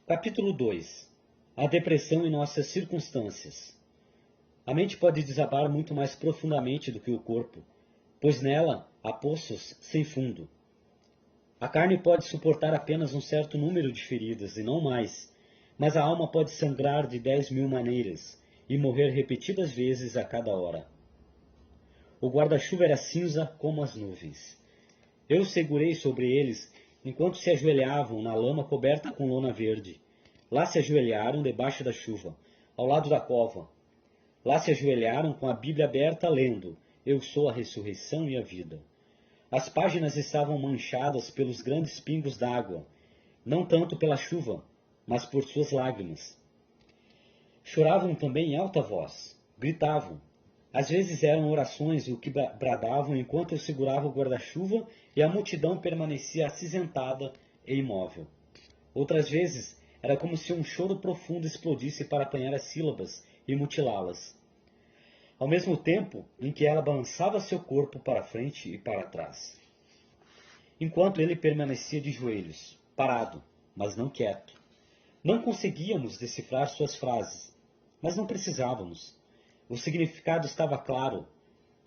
Capítulo 2. A depressão em nossas circunstâncias. A mente pode desabar muito mais profundamente do que o corpo, pois nela há poços sem fundo. A carne pode suportar apenas um certo número de feridas, e não mais, mas a alma pode sangrar de 10.000 maneiras e morrer repetidas vezes a cada hora. O guarda-chuva era cinza como as nuvens. Eu segurei sobre eles enquanto se ajoelhavam na lama coberta com lona verde. Lá se ajoelharam debaixo da chuva, ao lado da cova. Lá se ajoelharam com a Bíblia aberta, lendo: Eu sou a ressurreição e a vida. As páginas estavam manchadas pelos grandes pingos d'água, não tanto pela chuva, mas por suas lágrimas. Choravam também em alta voz, gritavam. Às vezes eram orações o que bradavam enquanto eu segurava o guarda-chuva e a multidão permanecia acinzentada e imóvel. Outras vezes era como se um choro profundo explodisse para apanhar as sílabas e mutilá-las, ao mesmo tempo em que ela balançava seu corpo para frente e para trás. Enquanto ele permanecia de joelhos, parado, mas não quieto. Não conseguíamos decifrar suas frases, mas não precisávamos. O significado estava claro.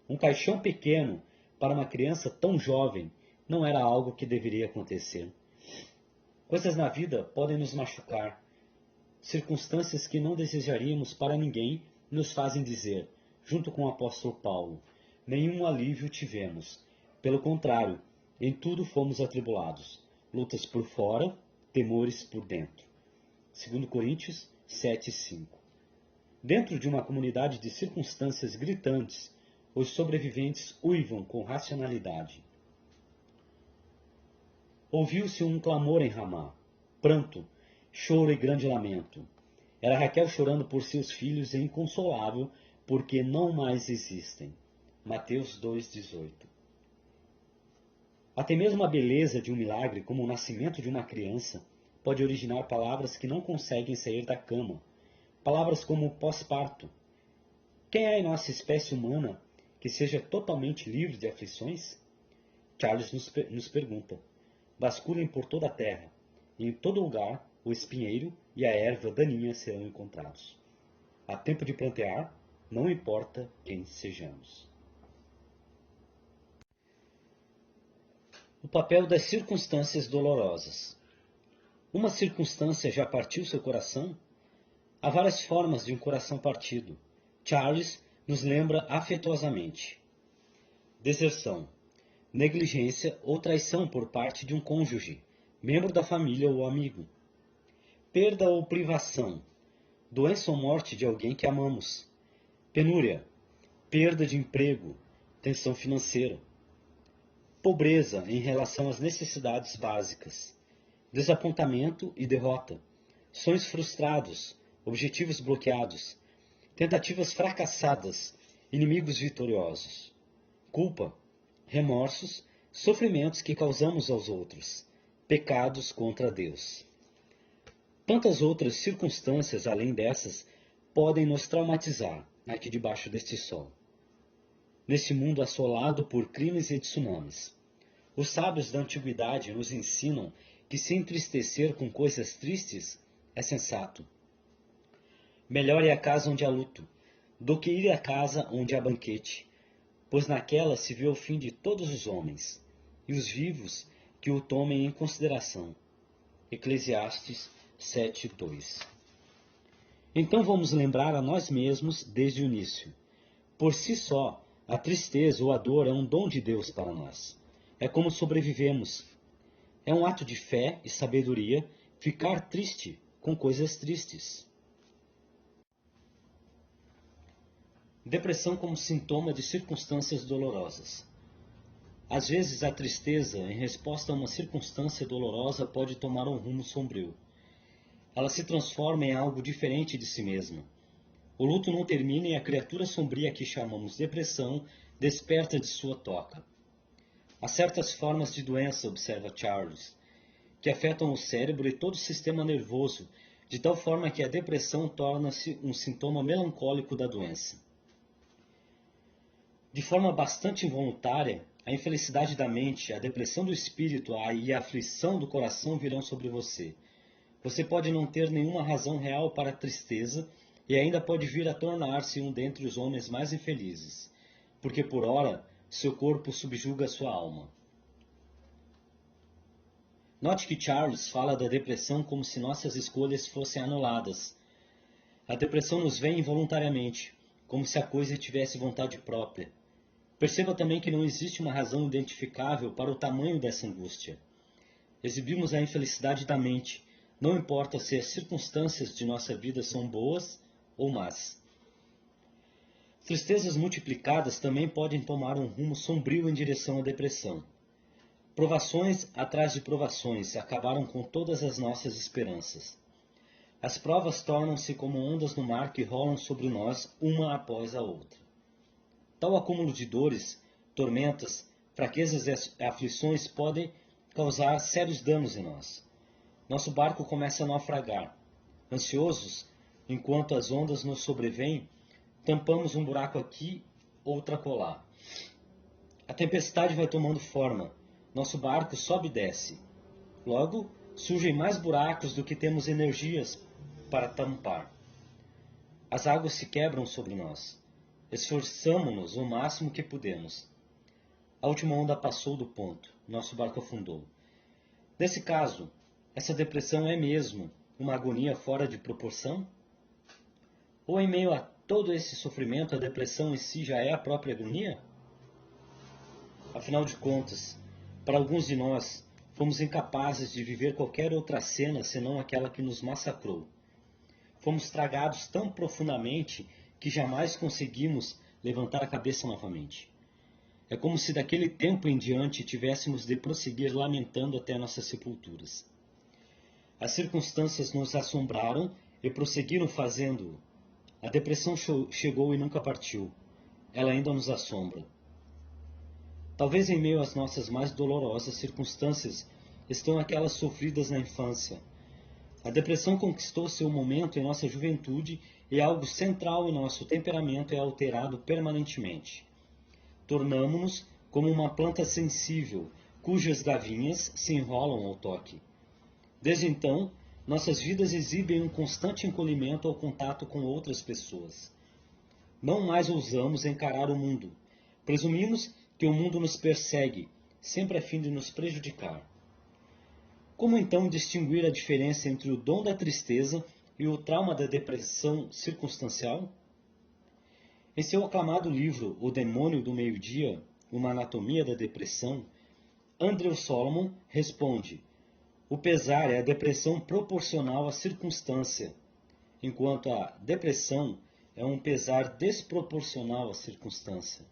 Um caixão pequeno para uma criança tão jovem não era algo que deveria acontecer. Coisas na vida podem nos machucar. Circunstâncias que não desejaríamos para ninguém nos fazem dizer, junto com o apóstolo Paulo, nenhum alívio tivemos. Pelo contrário, em tudo fomos atribulados. Lutas por fora, temores por dentro. 2 Coríntios 7:5. Dentro de uma comunidade de circunstâncias gritantes, os sobreviventes uivam com racionalidade. Ouviu-se um clamor em Ramá, pranto, choro e grande lamento. Era Raquel chorando por seus filhos e inconsolável, porque não mais existem. Mateus 2,18. Até mesmo a beleza de um milagre, como o nascimento de uma criança, pode originar palavras que não conseguem sair da cama. Palavras como pós-parto. Quem é em nossa espécie humana que seja totalmente livre de aflições? Charles nos pergunta. Vasculhem por toda a terra, e em todo lugar o espinheiro e a erva daninha serão encontrados. Há tempo de plantear, não importa quem sejamos. O papel das circunstâncias dolorosas. Uma circunstância já partiu seu coração? Há várias formas de um coração partido. Charles nos lembra afetuosamente. Deserção, negligência ou traição por parte de um cônjuge, membro da família ou amigo. Perda ou privação, doença ou morte de alguém que amamos. Penúria, perda de emprego, tensão financeira. Pobreza em relação às necessidades básicas. Desapontamento e derrota. Sonhos frustrados, objetivos bloqueados, tentativas fracassadas, inimigos vitoriosos, culpa, remorsos, sofrimentos que causamos aos outros, pecados contra Deus. Tantas outras circunstâncias além dessas podem nos traumatizar aqui debaixo deste sol. Neste mundo assolado por crimes e tsunamis. Os sábios da antiguidade nos ensinam que se entristecer com coisas tristes é sensato. Melhor é a casa onde há luto, do que ir à casa onde há banquete, pois naquela se vê o fim de todos os homens, e os vivos que o tomem em consideração. Eclesiastes 7:2. Então vamos lembrar a nós mesmos desde o início. Por si só, a tristeza ou a dor é um dom de Deus para nós. É como sobrevivemos. É um ato de fé e sabedoria ficar triste com coisas tristes. Depressão como sintoma de circunstâncias dolorosas. Às vezes a tristeza, em resposta a uma circunstância dolorosa, pode tomar um rumo sombrio. Ela se transforma em algo diferente de si mesma. O luto não termina e a criatura sombria que chamamos depressão desperta de sua toca. Há certas formas de doença, observa Charles, que afetam o cérebro e todo o sistema nervoso, de tal forma que a depressão torna-se um sintoma melancólico da doença. De forma bastante involuntária, a infelicidade da mente, a depressão do espírito e a aflição do coração virão sobre você. Você pode não ter nenhuma razão real para a tristeza e ainda pode vir a tornar-se um dentre os homens mais infelizes, porque por ora seu corpo subjuga sua alma. Note que Charles fala da depressão como se nossas escolhas fossem anuladas. A depressão nos vem involuntariamente, como se a coisa tivesse vontade própria. Perceba também que não existe uma razão identificável para o tamanho dessa angústia. Exibimos a infelicidade da mente, não importa se as circunstâncias de nossa vida são boas ou más. Tristezas multiplicadas também podem tomar um rumo sombrio em direção à depressão. Provações atrás de provações acabaram com todas as nossas esperanças. As provas tornam-se como ondas no mar que rolam sobre nós uma após a outra. Tal acúmulo de dores, tormentas, fraquezas e aflições podem causar sérios danos em nós. Nosso barco começa a naufragar. Ansiosos, enquanto as ondas nos sobrevêm, tampamos um buraco aqui, outro acolá. A tempestade vai tomando forma. Nosso barco sobe e desce. Logo, surgem mais buracos do que temos energias para tampar. As águas se quebram sobre nós. Esforçamo-nos o máximo que pudemos. A última onda passou do ponto. Nosso barco afundou. Nesse caso, essa depressão é mesmo uma agonia fora de proporção? Ou em meio a todo esse sofrimento, a depressão em si já é a própria agonia? Afinal de contas, para alguns de nós, fomos incapazes de viver qualquer outra cena senão aquela que nos massacrou. Fomos tragados tão profundamente que jamais conseguimos levantar a cabeça novamente. É como se daquele tempo em diante tivéssemos de prosseguir lamentando até nossas sepulturas. As circunstâncias nos assombraram e prosseguiram fazendo-o. A depressão chegou e nunca partiu. Ela ainda nos assombra. Talvez em meio às nossas mais dolorosas circunstâncias estão aquelas sofridas na infância. A depressão conquistou seu momento em nossa juventude e algo central em nosso temperamento é alterado permanentemente. Tornamo-nos como uma planta sensível, cujas gavinhas se enrolam ao toque. Desde então, nossas vidas exibem um constante encolhimento ao contato com outras pessoas. Não mais ousamos encarar o mundo. Presumimos que o mundo nos persegue, sempre a fim de nos prejudicar. Como então distinguir a diferença entre o dom da tristeza e o trauma da depressão circunstancial? Em seu aclamado livro O Demônio do Meio-Dia, Uma Anatomia da Depressão, Andrew Solomon responde: o pesar é a depressão proporcional à circunstância, enquanto a depressão é um pesar desproporcional à circunstância.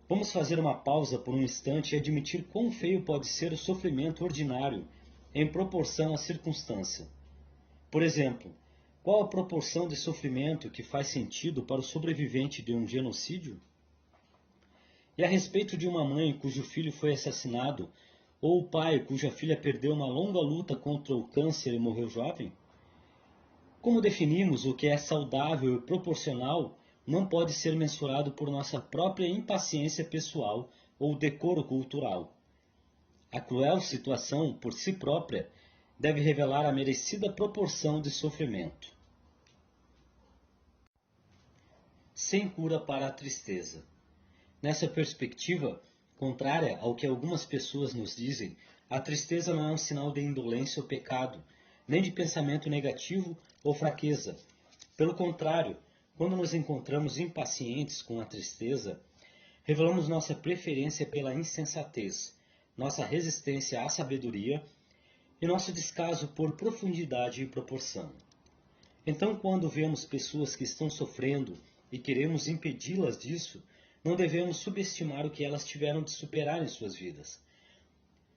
Vamos fazer uma pausa por um instante e admitir quão feio pode ser o sofrimento ordinário em proporção à circunstância. Por exemplo, qual a proporção de sofrimento que faz sentido para o sobrevivente de um genocídio? E a respeito de uma mãe cujo filho foi assassinado, ou o pai cuja filha perdeu uma longa luta contra o câncer e morreu jovem? Como definimos o que é saudável e proporcional não pode ser mensurado por nossa própria impaciência pessoal ou decoro cultural. A cruel situação, por si própria, deve revelar a merecida proporção de sofrimento. Sem cura para a tristeza. Nessa perspectiva, contrária ao que algumas pessoas nos dizem, a tristeza não é um sinal de indolência ou pecado, nem de pensamento negativo ou fraqueza. Pelo contrário, quando nos encontramos impacientes com a tristeza, revelamos nossa preferência pela insensatez, nossa resistência à sabedoria e nosso descaso por profundidade e proporção. Então, quando vemos pessoas que estão sofrendo e queremos impedi-las disso, não devemos subestimar o que elas tiveram de superar em suas vidas.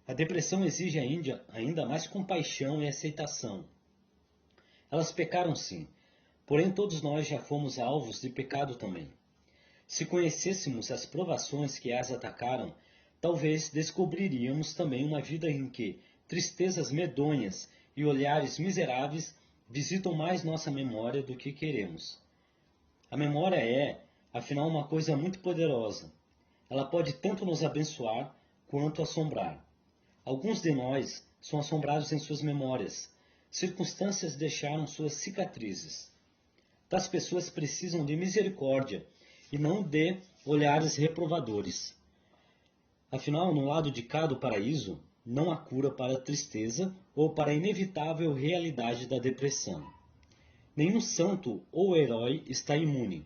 A depressão exige ainda mais compaixão e aceitação. Elas pecaram sim, porém todos nós já fomos alvos de pecado também. Se conhecêssemos as provações que as atacaram, talvez descobriríamos também uma vida em que tristezas medonhas e olhares miseráveis visitam mais nossa memória do que queremos. A memória é, afinal, uma coisa muito poderosa. Ela pode tanto nos abençoar quanto assombrar. Alguns de nós são assombrados em suas memórias. Circunstâncias deixaram suas cicatrizes. Tais pessoas precisam de misericórdia e não de olhares reprovadores. Afinal, no lado de cá do paraíso, não há cura para a tristeza ou para a inevitável realidade da depressão. Nenhum santo ou herói está imune.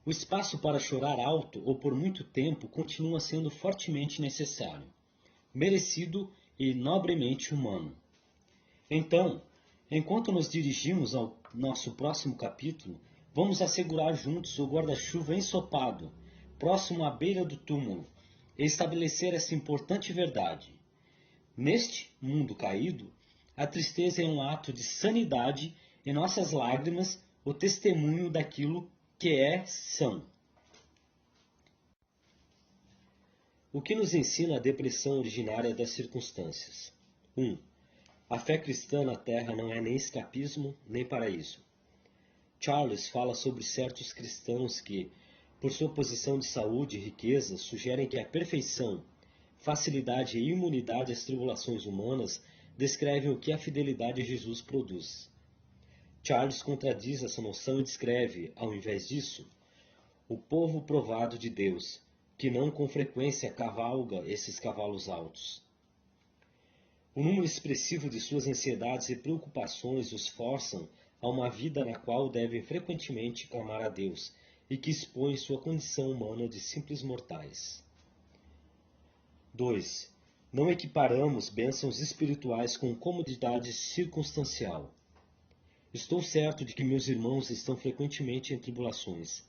O espaço para chorar alto ou por muito tempo continua sendo fortemente necessário, merecido e nobremente humano. Então, enquanto nos dirigimos ao nosso próximo capítulo, vamos assegurar juntos o guarda-chuva ensopado, próximo à beira do túmulo, e estabelecer essa importante verdade. Neste mundo caído, a tristeza é um ato de sanidade e nossas lágrimas o testemunho daquilo que são. O que nos ensina a depressão originária das circunstâncias? 1. A fé cristã na Terra não é nem escapismo, nem paraíso. Charles fala sobre certos cristãos que, por sua posição de saúde e riqueza, sugerem que a perfeição, facilidade e imunidade às tribulações humanas descrevem o que a fidelidade a Jesus produz. Charles contradiz essa noção e descreve, ao invés disso, o povo provado de Deus, que não com frequência cavalga esses cavalos altos. O número expressivo de suas ansiedades e preocupações os forçam a uma vida na qual devem frequentemente clamar a Deus e que expõe sua condição humana de simples mortais. 2. Não equiparamos bênçãos espirituais com comodidade circunstancial. Estou certo de que meus irmãos estão frequentemente em tribulações.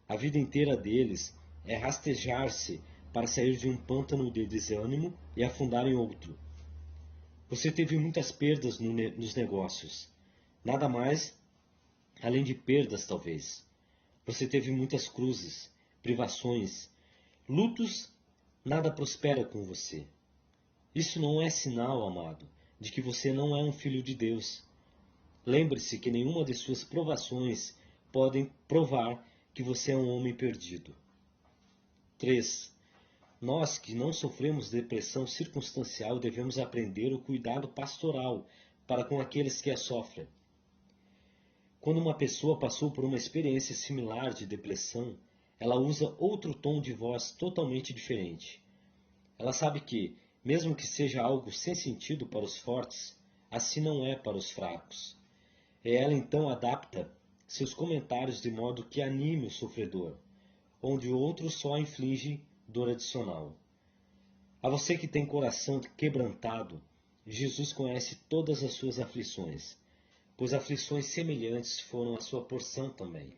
A vida inteira deles é rastejar-se para sair de um pântano de desânimo e afundar em outro. Você teve muitas perdas nos negócios. Nada mais, além de perdas, talvez. Você teve muitas cruzes, privações, lutos, nada prospera com você. Isso não é sinal, amado, de que você não é um filho de Deus. Lembre-se que nenhuma de suas provações podem provar que você é um homem perdido. 3. Nós que não sofremos depressão circunstancial devemos aprender o cuidado pastoral para com aqueles que a sofrem. Quando uma pessoa passou por uma experiência similar de depressão, ela usa outro tom de voz totalmente diferente. Ela sabe que, mesmo que seja algo sem sentido para os fortes, assim não é para os fracos. E ela então adapta seus comentários de modo que anime o sofredor, onde o outro só inflige dor adicional. A você que tem coração quebrantado, Jesus conhece todas as suas aflições, pois aflições semelhantes foram a sua porção também.